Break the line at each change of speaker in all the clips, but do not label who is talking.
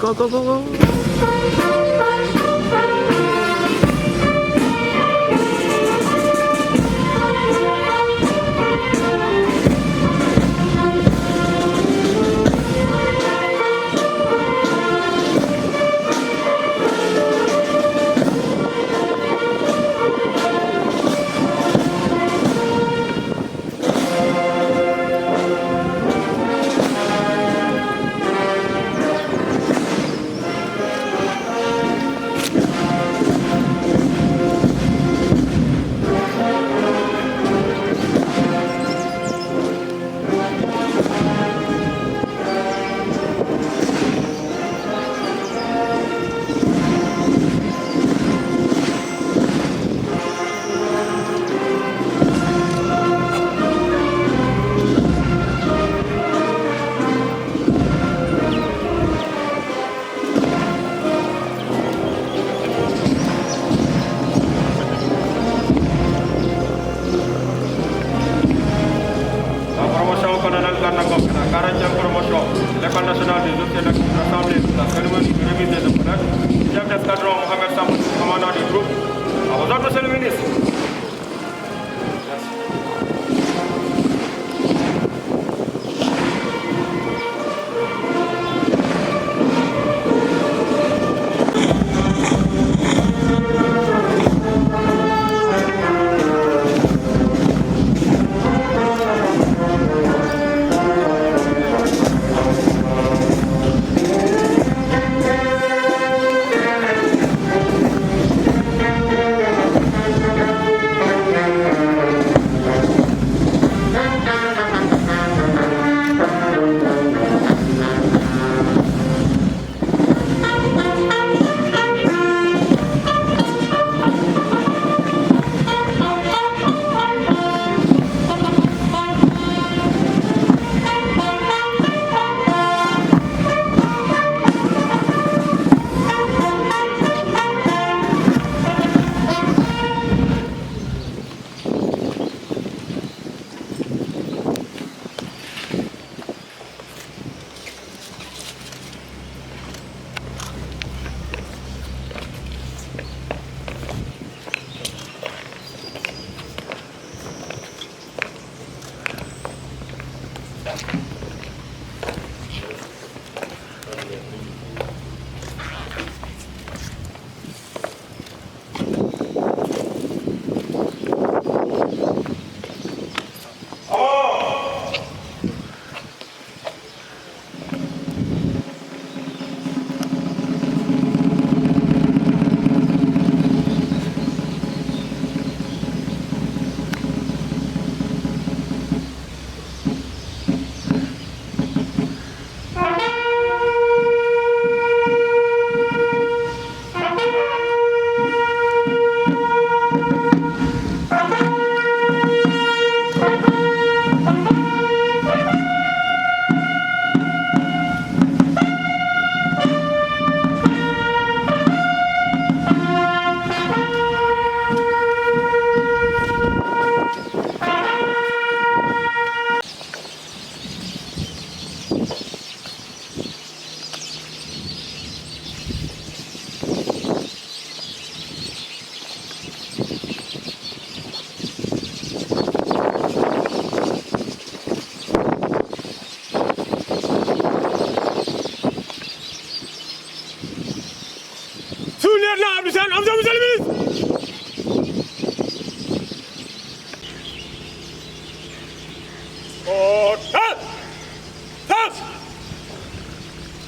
go, go, go, go.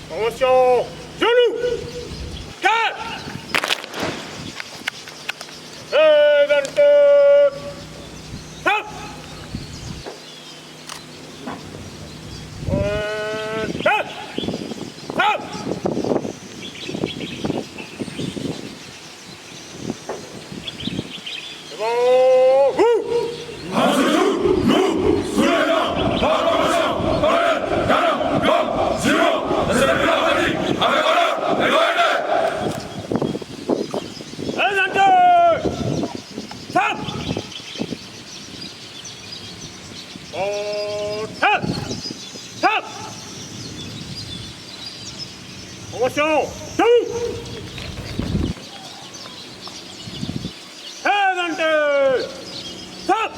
Promotion, genou, 4, et 22, stop, 4, stop. C'est bon, vous. Promotion, genoux. Adelante. Stop.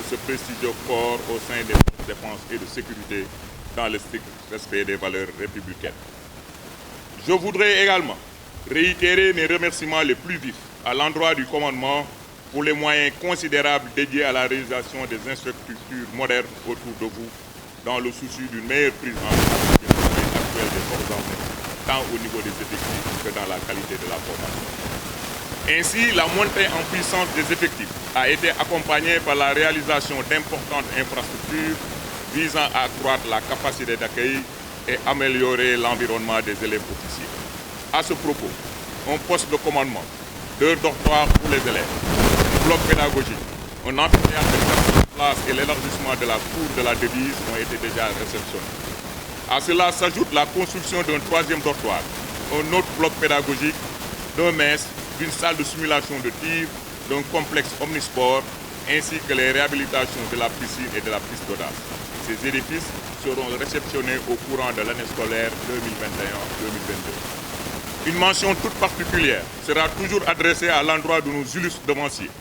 Ce prestigieux corps au sein des forces de défense et de sécurité dans le strict respect des valeurs républicaines. Je voudrais également réitérer mes remerciements les plus vifs à l'endroit du commandement pour les moyens considérables dédiés à la réalisation des infrastructures modernes autour de vous dans le souci d'une meilleure prise en charge des besoins actuels des forces armées, tant au niveau des effectifs que dans la qualité de la formation. Ainsi, la montée en puissance des effectifs a été accompagnée par la réalisation d'importantes infrastructures visant à accroître la capacité d'accueil et améliorer l'environnement des élèves officiers. À ce propos, un poste de commandement, 2 dortoirs pour les élèves, un bloc pédagogique, un amphithéâtre de place et l'élargissement de la cour de la devise ont été déjà réceptionnés. À cela s'ajoute la construction d'un 3e dortoir, un autre bloc pédagogique, d'un mess, d'une salle de simulation de tir, d'un complexe omnisport, ainsi que les réhabilitations de la piscine et de la piste d'audace. Ces édifices seront réceptionnés au courant de l'année scolaire 2021-2022. Une mention toute particulière sera toujours adressée à l'endroit de nos illustres devanciers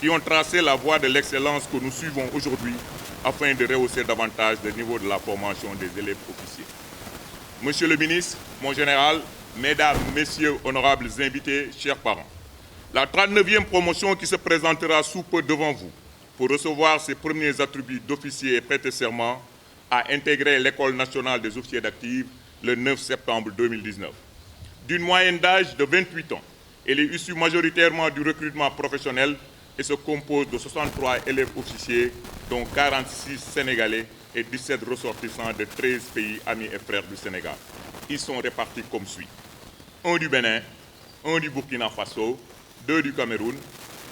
qui ont tracé la voie de l'excellence que nous suivons aujourd'hui afin de rehausser davantage le niveau de la formation des élèves officiers. Monsieur le ministre, mon général, Mesdames, Messieurs, honorables invités, chers parents, la 39e promotion qui se présentera sous peu devant vous pour recevoir ses premiers attributs d'officier et prêter serment a intégré l'École nationale des officiers d'active le 9 septembre 2019. D'une moyenne d'âge de 28 ans, elle est issue majoritairement du recrutement professionnel et se compose de 63 élèves officiers, dont 46 Sénégalais et 17 ressortissants de 13 pays amis et frères du Sénégal. Ils sont répartis comme suit. 1 du Bénin, 1 du Burkina Faso, 2 du Cameroun,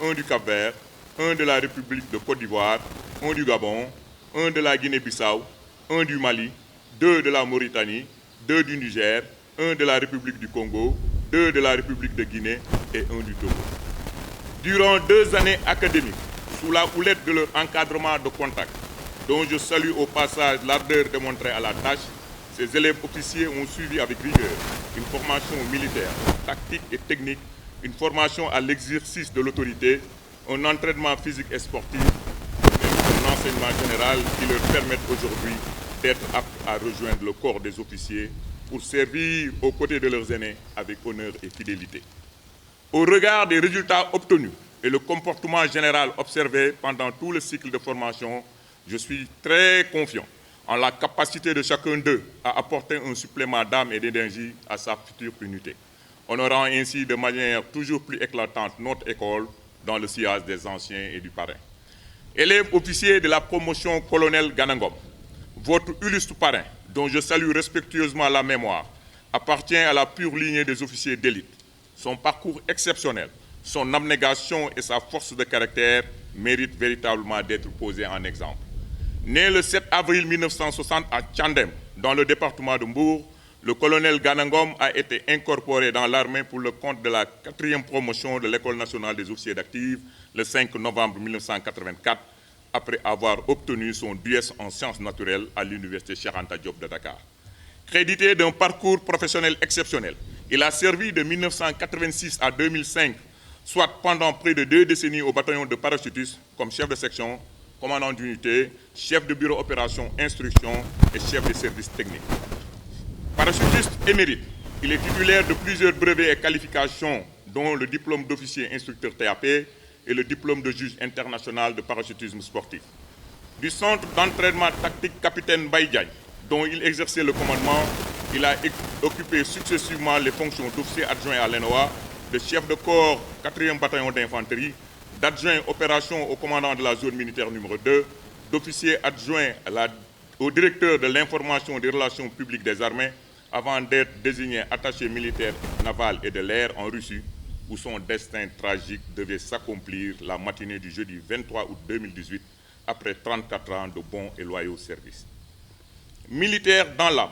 1 du Cap-Vert, 1 de la République de Côte d'Ivoire, 1 du Gabon, 1 de la Guinée-Bissau, 1 du Mali, 2 de la Mauritanie, 2 du Niger, 1 de la République du Congo, 2 de la République de Guinée et 1 du Togo. Durant 2 années académiques, sous la houlette de leur encadrement de contact, dont je salue au passage l'ardeur démontrée à la tâche, ces élèves officiers ont suivi avec rigueur une formation militaire, tactique et technique, une formation à l'exercice de l'autorité, un entraînement physique et sportif, un enseignement général qui leur permettent aujourd'hui d'être aptes à rejoindre le corps des officiers pour servir aux côtés de leurs aînés avec honneur et fidélité. Au regard des résultats obtenus et le comportement général observé pendant tout le cycle de formation, je suis très confiant en la capacité de chacun d'eux à apporter un supplément d'âme et d'énergie à sa future unité, honorant ainsi de manière toujours plus éclatante notre école dans le sillage des anciens et du parrain. Élèves officiers de la promotion colonel Ganangom, votre illustre parrain, dont je salue respectueusement la mémoire, appartient à la pure lignée des officiers d'élite. Son parcours exceptionnel, son abnégation et sa force de caractère méritent véritablement d'être posés en exemple. Né le 7 avril 1960 à Tchandem, dans le département de Mbour, le colonel Ganangom a été incorporé dans l'armée pour le compte de la 4e promotion de l'École nationale des officiers d'active le 5 novembre 1984, après avoir obtenu son DS en sciences naturelles à l'université Cheikh Anta Diop de Dakar. Crédité d'un parcours professionnel exceptionnel, il a servi de 1986 à 2005, soit pendant près de 2 décennies au bataillon de parachutistes comme chef de section, commandant d'unité, chef de bureau opération instruction et chef de service technique. Parachutiste émérite, il est titulaire de plusieurs brevets et qualifications, dont le diplôme d'officier instructeur TAP et le diplôme de juge international de parachutisme sportif. Du centre d'entraînement tactique capitaine Baïdiagne, dont il exerçait le commandement, il a occupé successivement les fonctions d'officier adjoint à l'ENOA, de chef de corps 4e bataillon d'infanterie, d'adjoint opération au commandant de la zone militaire numéro 2, d'officier adjoint au directeur de l'information des relations publiques des armées avant d'être désigné attaché militaire naval et de l'air en Russie, où son destin tragique devait s'accomplir la matinée du jeudi 23 août 2018, après 34 ans de bons et loyaux services. Militaire dans l'âme,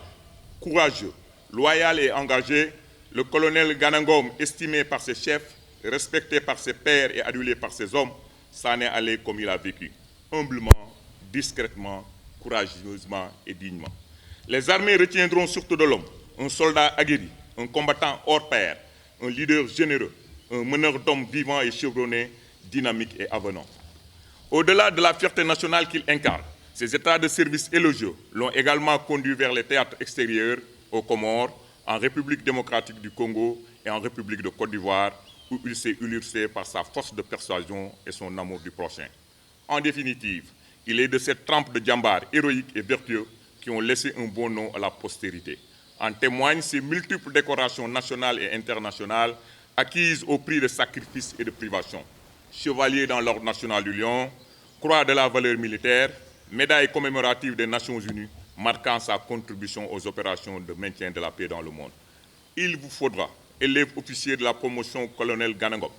courageux, loyal et engagé, le colonel Ganangom, estimé par ses chefs, respecté par ses pairs et adulé par ses hommes, s'en est allé comme il a vécu, humblement, discrètement, courageusement et dignement. Les armées retiendront surtout de l'homme un soldat aguerri, un combattant hors pair, un leader généreux, un meneur d'hommes vivant et chevronné, dynamique et avenant. Au-delà de la fierté nationale qu'il incarne, ses états de service élogieux l'ont également conduit vers les théâtres extérieurs, aux Comores, en République démocratique du Congo et en République de Côte d'Ivoire, où il s'est illustré par sa force de persuasion et son amour du prochain. En définitive, il est de cette trempe de djambars héroïques et vertueux qui ont laissé un bon nom à la postérité. En témoignent ses multiples décorations nationales et internationales acquises au prix de sacrifices et de privations. Chevalier dans l'Ordre national du Lion, Croix de la valeur militaire, médaille commémorative des Nations Unies, marquant sa contribution aux opérations de maintien de la paix dans le monde. Il vous faudra, élève officier de la promotion colonel Ganangom,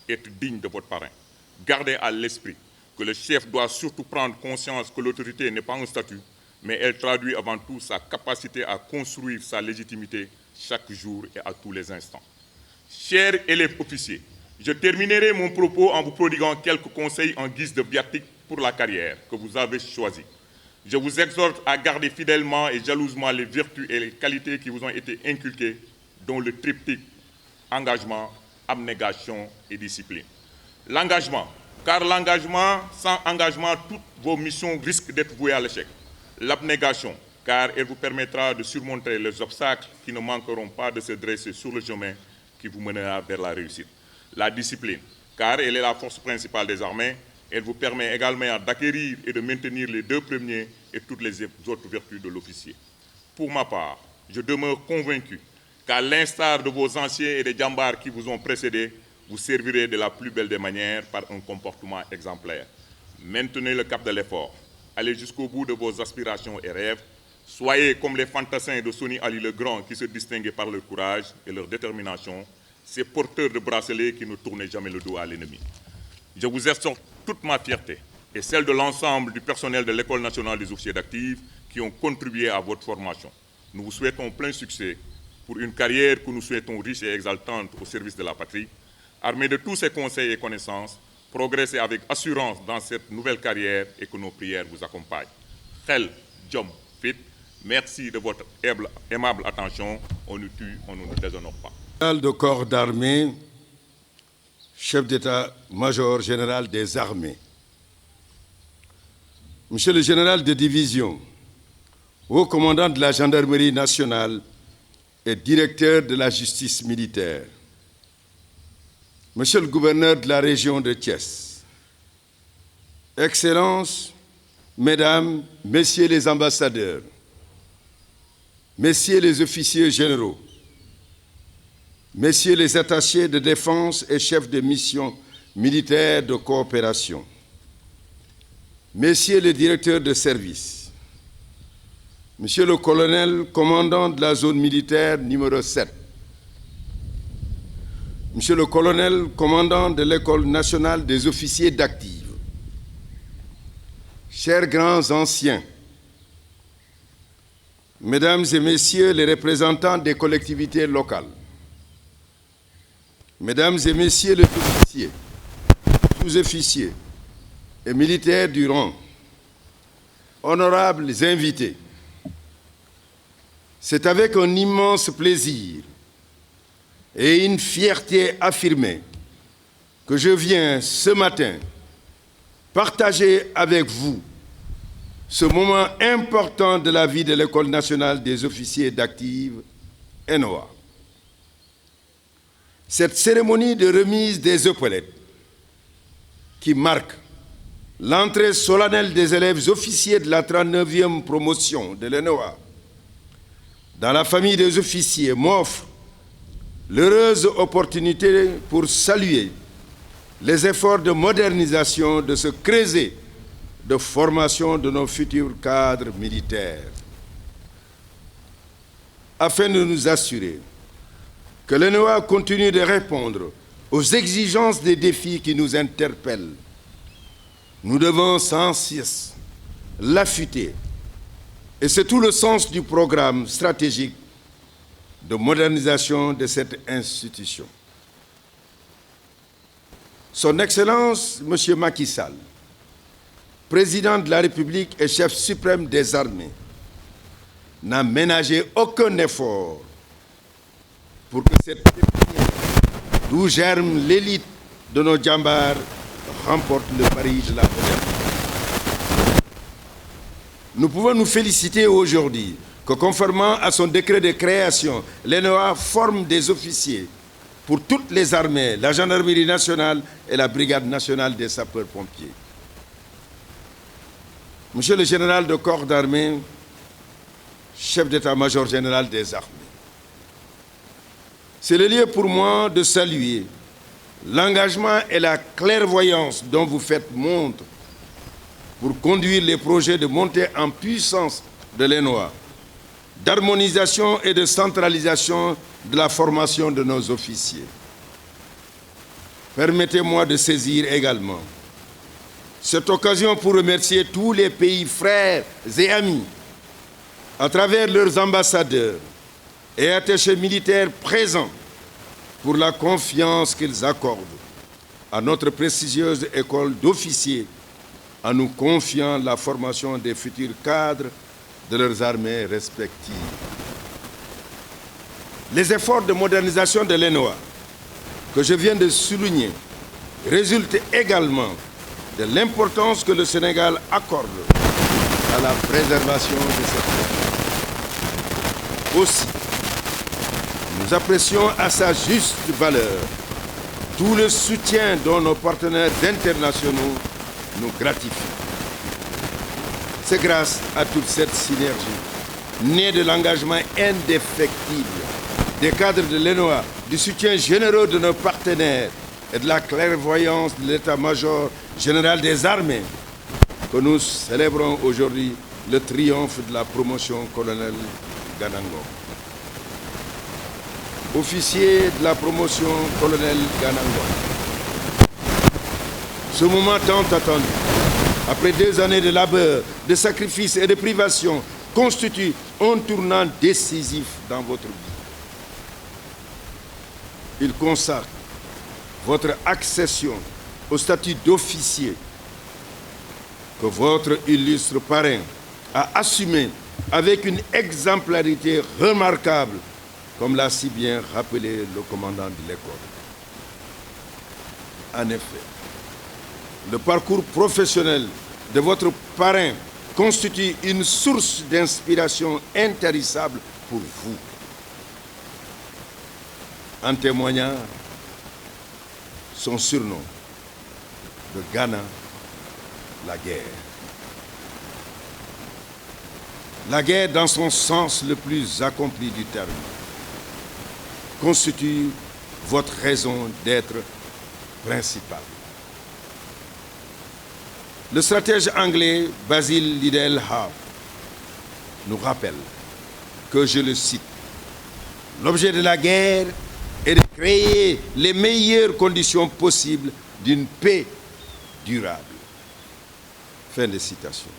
être digne de votre parrain. Gardez à l'esprit que le chef doit surtout prendre conscience que l'autorité n'est pas un statut, mais elle traduit avant tout sa capacité à construire sa légitimité chaque jour et à tous les instants. Chers élèves officiers, je terminerai mon propos en vous prodiguant quelques conseils en guise de viatique pour la carrière que vous avez choisie. Je vous exhorte à garder fidèlement et jalousement les vertus et les qualités qui vous ont été inculquées, dont le triptyque engagement, abnégation et discipline. L'engagement, car l'engagement, sans engagement, toutes vos missions risquent d'être vouées à l'échec. L'abnégation, car elle vous permettra de surmonter les obstacles qui ne manqueront pas de se dresser sur le chemin qui vous mènera vers la réussite. La discipline, car elle est la force principale des armées. Elle vous permet également d'acquérir et de maintenir les deux premiers et toutes les autres vertus de l'officier. Pour ma part, je demeure convaincu qu'à l'instar de vos anciens et des djambars qui vous ont précédés, vous servirez de la plus belle des manières par un comportement exemplaire. Maintenez le cap de l'effort. Allez jusqu'au bout de vos aspirations et rêves. Soyez comme les fantassins de Sonny Ali le Grand qui se distinguaient par leur courage et leur détermination, ces porteurs de bracelets qui ne tournaient jamais le dos à l'ennemi. Je vous exhorte toute ma fierté et celle de l'ensemble du personnel de l'École nationale des officiers d'active qui ont contribué à votre formation. Nous vous souhaitons plein succès pour une carrière que nous souhaitons riche et exaltante au service de la patrie. Armés de tous ces conseils et connaissances, progressez avec assurance dans cette nouvelle carrière et que nos prières vous accompagnent. Khel, Djom, Fit, merci de votre aimable attention. On nous tue, on ne nous déshonore pas.
Général de corps d'armée, chef d'état-major général des armées, Monsieur le général de division, haut commandant de la gendarmerie nationale et directeur de la justice militaire, Monsieur le gouverneur de la région de Thiès, Excellences, Mesdames, Messieurs les ambassadeurs, Messieurs les officiers généraux, Messieurs les attachés de défense et chefs de mission militaire de coopération, Messieurs les directeurs de service, Monsieur le colonel commandant de la zone militaire numéro 7, Monsieur le colonel commandant de l'École nationale des officiers d'active, chers grands anciens, Mesdames et Messieurs les représentants des collectivités locales, Mesdames et Messieurs les officiers, sous-officiers et militaires du rang, honorables invités, c'est avec un immense plaisir et une fierté affirmée que je viens ce matin partager avec vous ce moment important de la vie de l'École nationale des officiers d'active, ENOA. Cette cérémonie de remise des épaulettes qui marque l'entrée solennelle des élèves officiers de la 39e promotion de l'ENOA dans la famille des officiers m'offre l'heureuse opportunité pour saluer les efforts de modernisation de ce creuset de formation de nos futurs cadres militaires, afin de nous assurer que l'ENOA continue de répondre aux exigences des défis qui nous interpellent. Nous devons sans cesse l'affûter. Et c'est tout le sens du programme stratégique de modernisation de cette institution. Son Excellence, M. Macky Sall, président de la République et chef suprême des armées, n'a ménagé aucun effort pour que cette pépinière d'où germe l'élite de nos djambars remporte le pari de la modernité. Nous pouvons nous féliciter aujourd'hui que, conformément à son décret de création, l'ENOA forme des officiers pour toutes les armées, la gendarmerie nationale et la brigade nationale des sapeurs-pompiers. Monsieur le général de corps d'armée, chef d'état-major général des armées, c'est le lieu pour moi de saluer l'engagement et la clairvoyance dont vous faites montre pour conduire les projets de montée en puissance de l'ENOA, d'harmonisation et de centralisation de la formation de nos officiers. Permettez-moi de saisir également cette occasion pour remercier tous les pays frères et amis, à travers leurs ambassadeurs et attachés militaires présents, pour la confiance qu'ils accordent à notre prestigieuse école d'officiers, en nous confiant la formation des futurs cadres de leurs armées respectives. Les efforts de modernisation de l'ENOA que je viens de souligner résultent également de l'importance que le Sénégal accorde à la préservation de cette terre. Aussi, nous apprécions à sa juste valeur tout le soutien dont nos partenaires internationaux nous gratifient. C'est grâce à toute cette synergie, née de l'engagement indéfectible des cadres de l'ENOA, du soutien généreux de nos partenaires et de la clairvoyance de l'état-major général des armées, que nous célébrons aujourd'hui le triomphe de la promotion colonel Ganango. Officier de la promotion colonel Ganango. Ce moment tant attendu, après 2 années de labeur, de sacrifices et de privations, constitue un tournant décisif dans votre vie. Il consacre votre accession au statut d'officier que votre illustre parrain a assumé avec une exemplarité remarquable, comme l'a si bien rappelé le commandant de l'école. En effet, le parcours professionnel de votre parrain constitue une source d'inspiration intarissable pour vous. En témoignant son surnom de Ghana, la guerre. La guerre, dans son sens le plus accompli du terme, constitue votre raison d'être principale. Le stratège anglais Basil Liddell Howe nous rappelle que, je le cite, « L'objet de la guerre est de créer les meilleures conditions possibles d'une paix durable. » Fin de citation.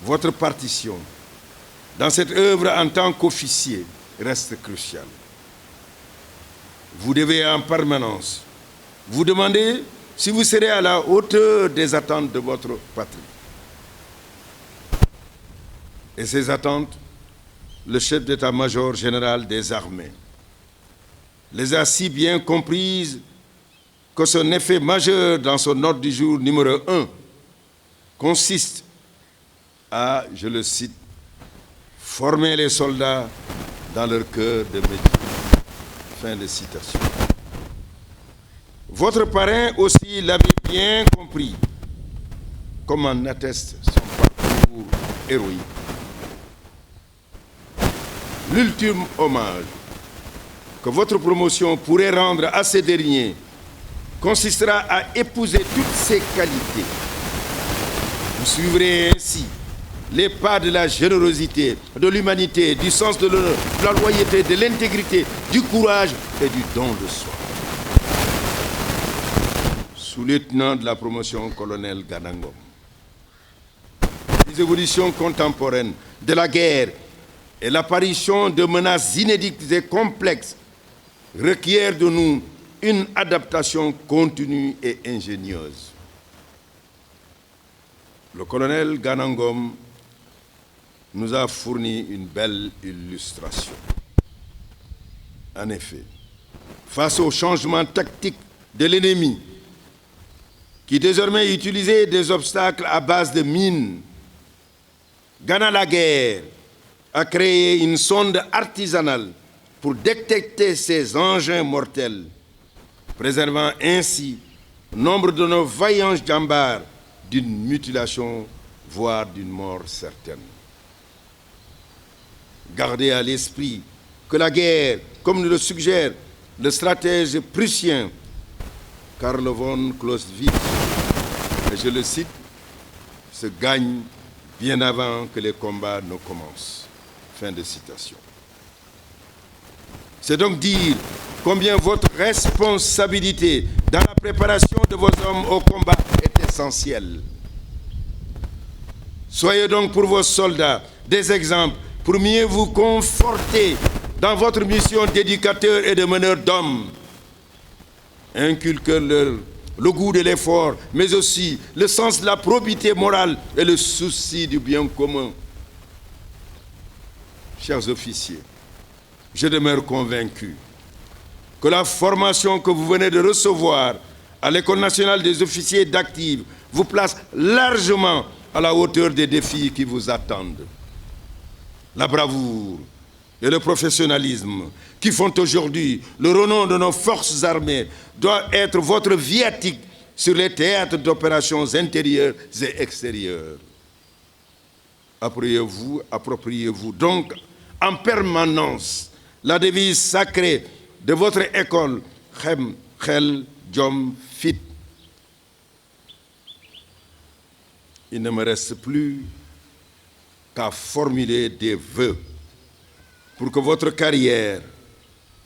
Votre partition dans cette œuvre en tant qu'officier reste cruciale. Vous devez en permanence vous demander si vous serez à la hauteur des attentes de votre patrie. Et ces attentes, le chef d'état-major général des armées les a si bien comprises que son effet majeur dans son ordre du jour numéro 1 consiste à, je le cite, former les soldats dans leur cœur de métier. Fin de citation. Votre parrain aussi l'avait bien compris, comme en atteste son parcours héroïque. L'ultime hommage que votre promotion pourrait rendre à ces derniers consistera à épouser toutes ces qualités suivrez ainsi les pas de la générosité, de l'humanité, du sens de l'honneur, de la loyauté, de l'intégrité, du courage et du don de soi. Sous-lieutenant de la promotion, colonel Ganangom. Les évolutions contemporaines de la guerre et l'apparition de menaces inédites et complexes requièrent de nous une adaptation continue et ingénieuse. Le colonel Ganangom nous a fourni une belle illustration. En effet, face au changement tactique de l'ennemi, qui désormais utilisait des obstacles à base de mines, Gana la guerre a créé une sonde artisanale pour détecter ces engins mortels, préservant ainsi nombre de nos vaillants djambars d'une mutilation, voire d'une mort certaine. Gardez à l'esprit que la guerre, comme nous le suggère le stratège prussien Karl von Clausewitz, et je le cite, se gagne bien avant que les combats ne commencent. Fin de citation. C'est donc dire combien votre responsabilité dans la préparation de vos hommes au combat est essentielle. Soyez donc pour vos soldats des exemples pour mieux vous conforter dans votre mission d'éducateur et de meneur d'hommes. Inculquez-leur le goût de l'effort, mais aussi le sens de la probité morale et le souci du bien commun. Chers officiers, je demeure convaincu que la formation que vous venez de recevoir à l'École nationale des officiers d'active vous place largement à la hauteur des défis qui vous attendent. La bravoure et le professionnalisme qui font aujourd'hui le renom de nos forces armées doivent être votre viatique sur les théâtres d'opérations intérieures et extérieures. Appropriez-vous donc en permanence la devise sacrée de votre école, Khem, Khel, Jom, Fit. Il ne me reste plus qu'à formuler des vœux pour que votre carrière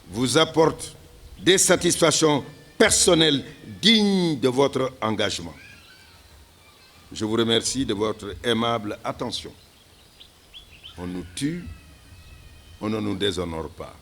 vous apporte des satisfactions personnelles dignes de votre engagement. Je vous remercie de votre aimable attention. On nous tue, on ne nous déshonore pas.